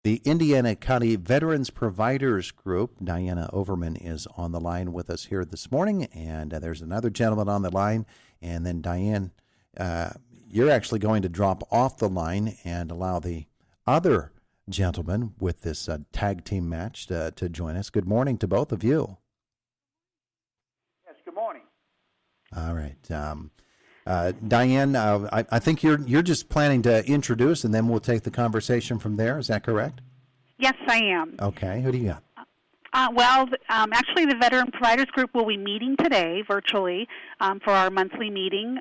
the Indiana County Veterans Providers Group. Diana Overman is on the line with us here this morning, and there's another gentleman on the line. And then, Diane, you're actually going to drop off the line and allow the other gentleman with this tag team match to join us. Good morning to both of you. Yes, good morning. All right. Diane, I think you're just planning to introduce, and then we'll take the conversation from there. Is that correct? Yes, I am. Okay. Who do you got? Actually, the Veteran Providers Group will be meeting today virtually for our monthly meeting.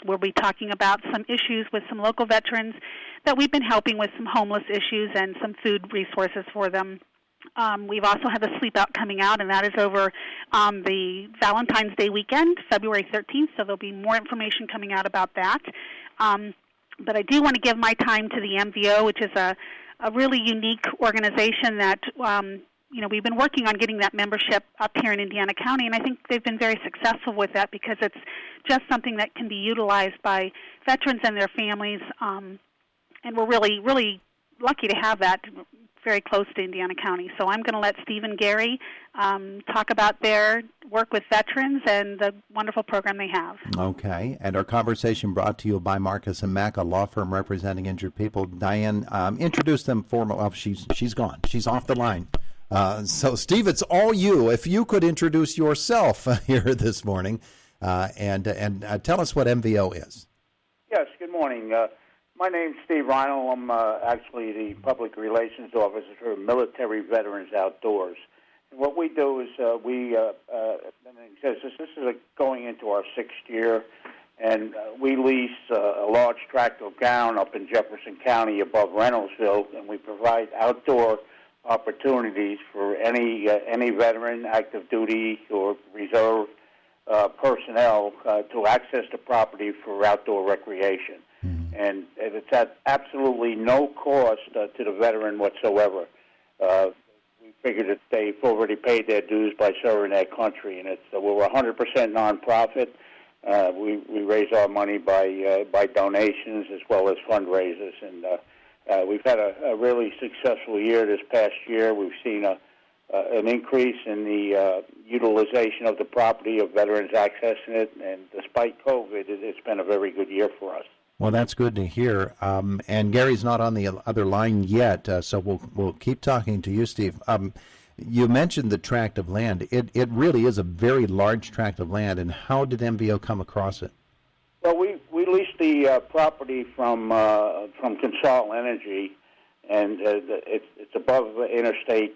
We'll be talking about some issues with some local veterans that we've been helping with some homeless issues and some food resources for them. We've also have a sleep out coming out, and that is over the Valentine's Day weekend, February 13th, so there'll be more information coming out about that. But I do want to give my time to the MVO, which is a really unique organization that, we've been working on getting that membership up here in Indiana County, and I think they've been very successful with that because it's just something that can be utilized by veterans and their families, and we're really, really lucky to have that very close to Indiana County. So I'm going to let Steve and Gary talk about their work with veterans and the wonderful program they have. Okay. And our conversation brought to you by Marcus and Mack, a law firm representing injured people. Diane, introduce them formally. Oh, she's gone. She's off the line. So, Steve, it's all you. If you could introduce yourself here this morning and tell us what MVO is. Yes, good morning. My name's Steve Reinl. I'm actually the Public Relations Officer for Military Veterans Outdoors. And what we do is this is going into our 6th year, and we lease a large tract of ground up in Jefferson County above Reynoldsville, and we provide outdoor opportunities for any veteran, active duty, or reserve personnel to access the property for outdoor recreation. And it's at absolutely no cost to the veteran whatsoever. We figured that they've already paid their dues by serving their country, and we're 100% nonprofit. We raise our money by donations as well as fundraisers, and we've had a really successful year this past year. We've seen an increase in the utilization of the property, of veterans accessing it, and despite COVID, it's been a very good year for us. Well, that's good to hear. And Gary's not on the other line yet, so we'll keep talking to you, Steve. You mentioned the tract of land. It really is a very large tract of land, and how did MVO come across it? Well, we leased the property from Consol Energy, and it's above Interstate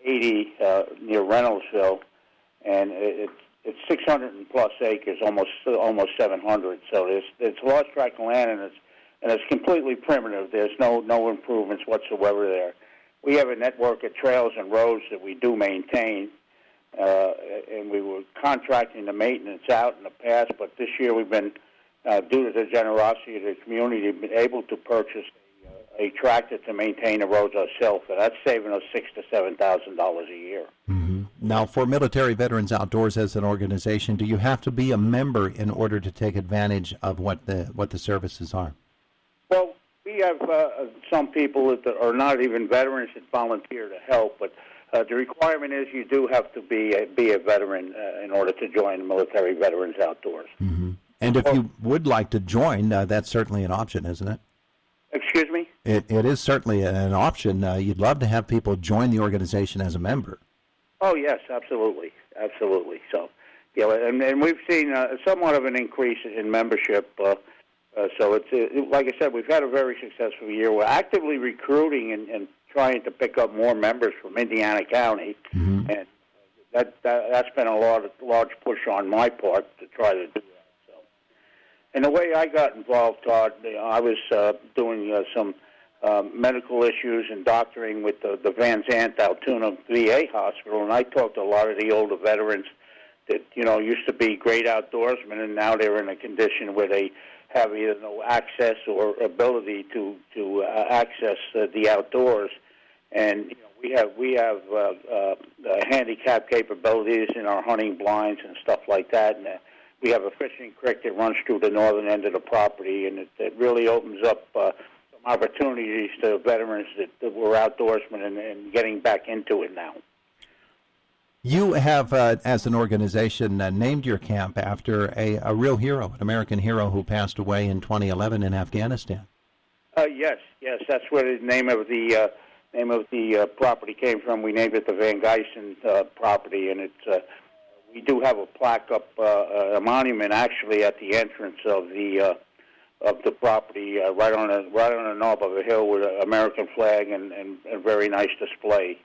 80 near Reynoldsville, and it's 600 and plus acres, almost 700. So it's a large tract of land, and it's completely primitive. There's no improvements whatsoever there. We have a network of trails and roads that we do maintain, and we were contracting the maintenance out in the past, but this year we've been, due to the generosity of the community, been able to purchase a tractor to maintain the roads ourselves, and that's saving us $6,000 to $7,000 a year. Mm-hmm. Now, for Military Veterans Outdoors as an organization, do you have to be a member in order to take advantage of what the services are? Well, we have some people that are not even veterans that volunteer to help, but the requirement is you do have to be a veteran in order to join the Military Veterans Outdoors. Mm-hmm. And if you would like to join, that's certainly an option, isn't it? Excuse me? It is certainly an option. You'd love to have people join the organization as a member. Oh, yes, absolutely. Absolutely. So, and we've seen somewhat of an increase in membership. So it's like I said, we've had a very successful year. We're actively recruiting and trying to pick up more members from Indiana County, mm-hmm. and that's been a large push on my part to try to do that. So, and the way I got involved, Todd, I was doing some medical issues and doctoring with the Van Zant Altoona VA Hospital, and I talked to a lot of the older veterans that used to be great outdoorsmen, and now they're in a condition where they have either no access or ability to access the outdoors, and we have handicap capabilities in our hunting blinds and stuff like that, and we have a fishing creek that runs through the northern end of the property, and it really opens up some opportunities to veterans that were outdoorsmen and getting back into it now. You have, as an organization, named your camp after a real hero, an American hero who passed away in 2011 in Afghanistan. Yes, that's where the name of the property came from. We named it the Van Geysen property, and it's we do have a plaque up, a monument actually at the entrance of the property, right on the knob of a hill with an American flag and a very nice display.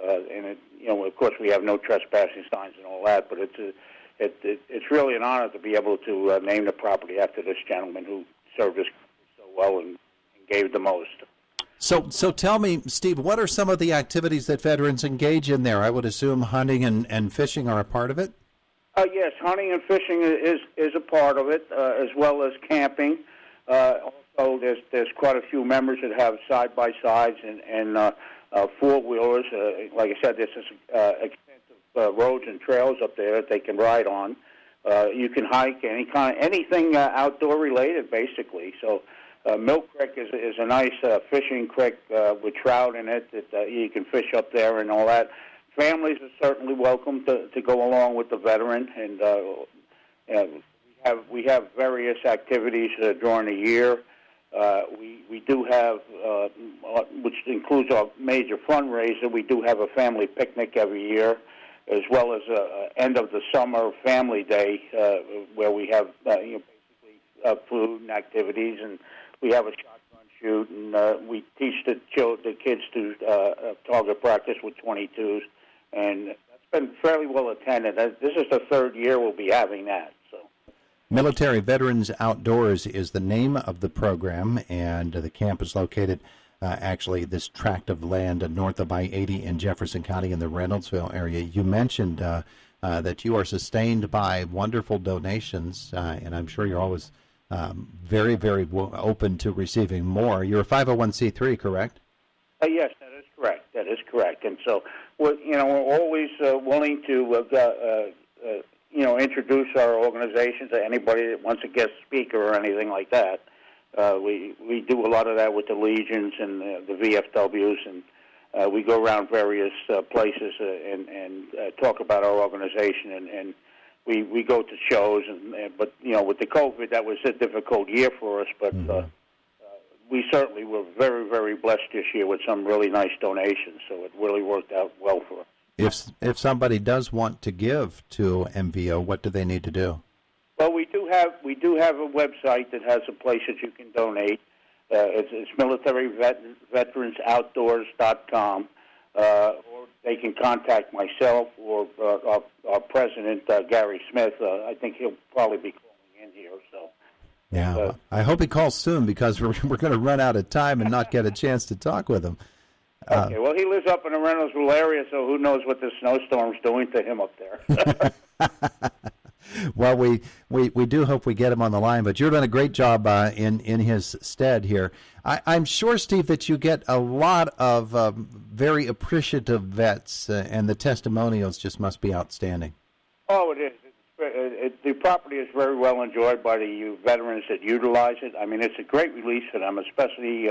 And it, of course, we have no trespassing signs and all that, but it's really an honor to be able to name the property after this gentleman who served us so well and gave the most. So tell me, Steve, what are some of the activities that veterans engage in there? I would assume hunting and fishing are a part of it? Yes, hunting and fishing is a part of it, as well as camping. Also, there's quite a few members that have side-by-sides and four-wheelers. Like I said, there's extensive roads and trails up there that they can ride on. You can hike anything outdoor-related, basically. So Mill Creek is a nice fishing creek with trout in it that you can fish up there and all that. Families are certainly welcome to go along with the veteran, and we have various activities during the year. We do have, which includes our major fundraiser, we do have a family picnic every year, as well as end of the summer family day where we have basically food and activities, and we have a shotgun shoot, and we teach the kids to target practice with 22s, and that's been fairly well attended. This is the third year we'll be having that. So, Military Veterans Outdoors is the name of the program, and the camp is located actually this tract of land north of I-80 in Jefferson County in the Reynoldsville area. You mentioned that you are sustained by wonderful donations, and I'm sure you're always very, very open to receiving more. You're a 501c3, correct? Yes, that is correct. That is correct. And so, we're always willing to, introduce our organization to anybody that wants a guest speaker or anything like that. We do a lot of that with the Legions and the VFWs, and we go around various places and talk about our organization, and we go to shows. But with the COVID, that was a difficult year for us. But we certainly were very, very blessed this year with some really nice donations. So it really worked out well for us. If somebody does want to give to MVO, what do they need to do? Well, we do have a website that has a place that you can donate. It's militaryveteransoutdoors.com, or they can contact myself or our president, Gary Smith. I think he'll probably be calling in here. So. Yeah, I hope he calls soon because we're going to run out of time and not get a chance to talk with him. Okay, well, he lives up in the Reynoldsville area, so who knows what the snowstorm's doing to him up there. Well, we do hope we get him on the line, but you're doing a great job in his stead here. I'm sure, Steve, that you get a lot of very appreciative vets, and the testimonials just must be outstanding. Oh, it is. The property is very well enjoyed by the veterans that utilize it. I mean, it's a great release for them, especially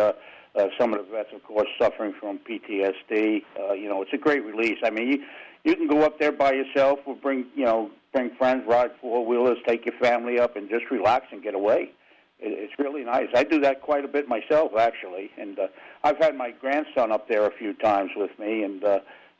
some of the vets, of course, suffering from PTSD. It's a great release. I mean, you can go up there by yourself or bring friends, ride four-wheelers, take your family up, and just relax and get away. It's really nice. I do that quite a bit myself, actually, and I've had my grandson up there a few times with me, and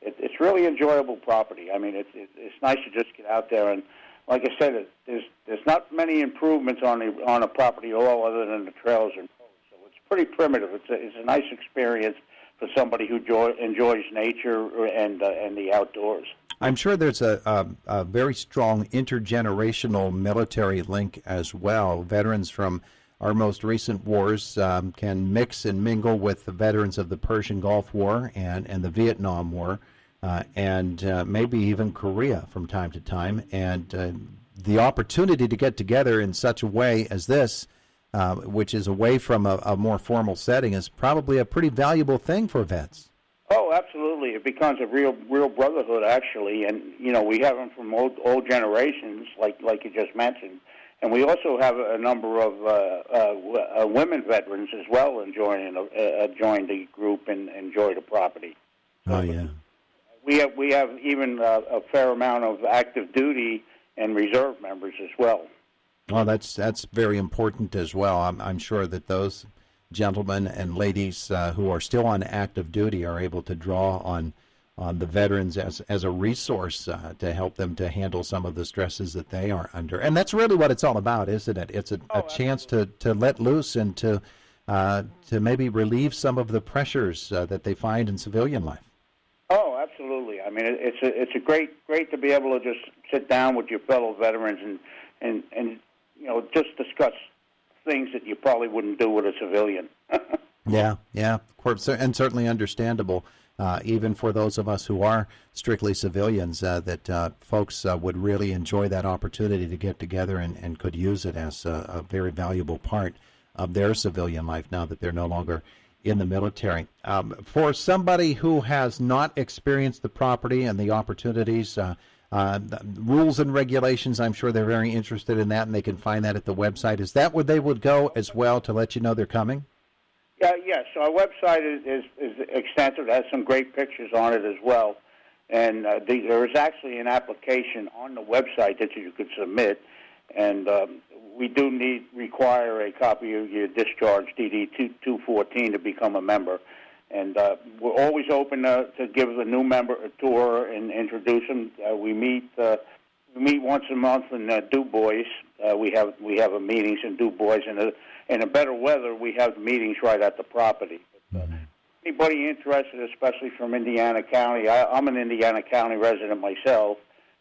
it's really enjoyable property. I mean, it's nice to just get out there, and like I said, there's not many improvements on a property at all other than the trails and roads. So it's pretty primitive. It's a nice experience for somebody who enjoys nature and the outdoors. I'm sure there's a very strong intergenerational military link as well. Veterans from our most recent wars can mix and mingle with the veterans of the Persian Gulf War and the Vietnam War. And maybe even Korea from time to time. And the opportunity to get together in such a way as this, which is away from a more formal setting, is probably a pretty valuable thing for vets. Oh, absolutely. It becomes a real brotherhood, actually. And, we have them from old generations, like you just mentioned. And we also have a number of women veterans as well join the group and enjoy the property. Oh, yeah. We have even a fair amount of active duty and reserve members as well. Well, that's very important as well. I'm sure that those gentlemen and ladies who are still on active duty are able to draw on the veterans as a resource to help them to handle some of the stresses that they are under. And that's really what it's all about, isn't it? It's a chance to let loose and to maybe relieve some of the pressures that they find in civilian life. Oh, absolutely. I mean, it's a great to be able to just sit down with your fellow veterans and just discuss things that you probably wouldn't do with a civilian. Yeah, of course, and certainly understandable. Even for those of us who are strictly civilians, that folks would really enjoy that opportunity to get together and could use it as a very valuable part of their civilian life now that they're no longer in the military. For somebody who has not experienced the property and the opportunities, the rules and regulations, I'm sure they're very interested in that, and they can find that at the website. Is that where they would go as well to let you know they're coming? Yes, our website is extensive. It has some great pictures on it as well. And there is actually an application on the website that you could submit. And we do require a copy of your discharge, DD 214, to become a member. And we're always open to give the new member a tour and introduce them. We meet once a month in Du Bois. We have meetings in Du Bois, and in a better weather, we have meetings right at the property. But, anybody interested, especially from Indiana County, I'm an Indiana County resident myself.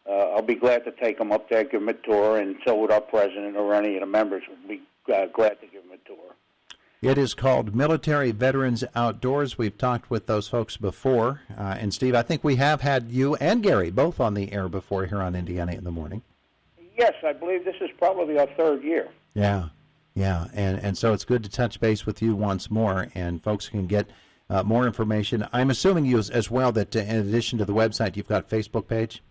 I'll be glad to take them up there, give them a tour, and so would our president or any of the members would be glad to give them a tour. It is called Military Veterans Outdoors. We've talked with those folks before. And, Steve, I think we have had you and Gary both on the air before here on Indiana in the Morning. Yes, I believe this is probably our third year. Yeah, and so it's good to touch base with you once more, and folks can get more information. I'm assuming you as well that in addition to the website, you've got a Facebook page?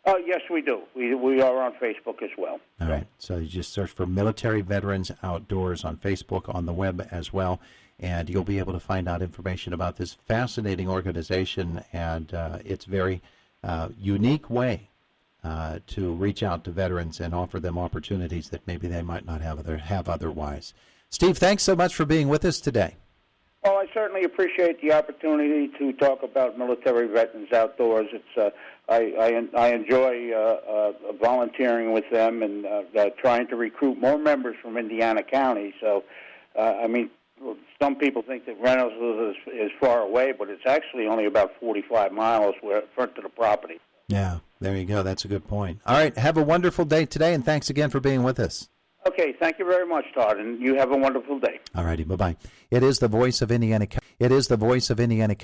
Yes, we do. We are on Facebook as well. All right, so you just search for Military Veterans Outdoors on Facebook, on the web as well, and you'll be able to find out information about this fascinating organization and its very unique way to reach out to veterans and offer them opportunities that maybe they might not have otherwise. Steve, thanks so much for being with us today. Oh, I certainly appreciate the opportunity to talk about Military Veterans Outdoors. It's I enjoy volunteering with them and trying to recruit more members from Indiana County. So, some people think that Reynolds is far away, but it's actually only about 45 miles front to the property. Yeah, there you go. That's a good point. All right, have a wonderful day today, and thanks again for being with us. Okay, thank you very much, Todd, and you have a wonderful day. All righty, bye-bye. It is the voice of Indiana. It is the voice of Indiana.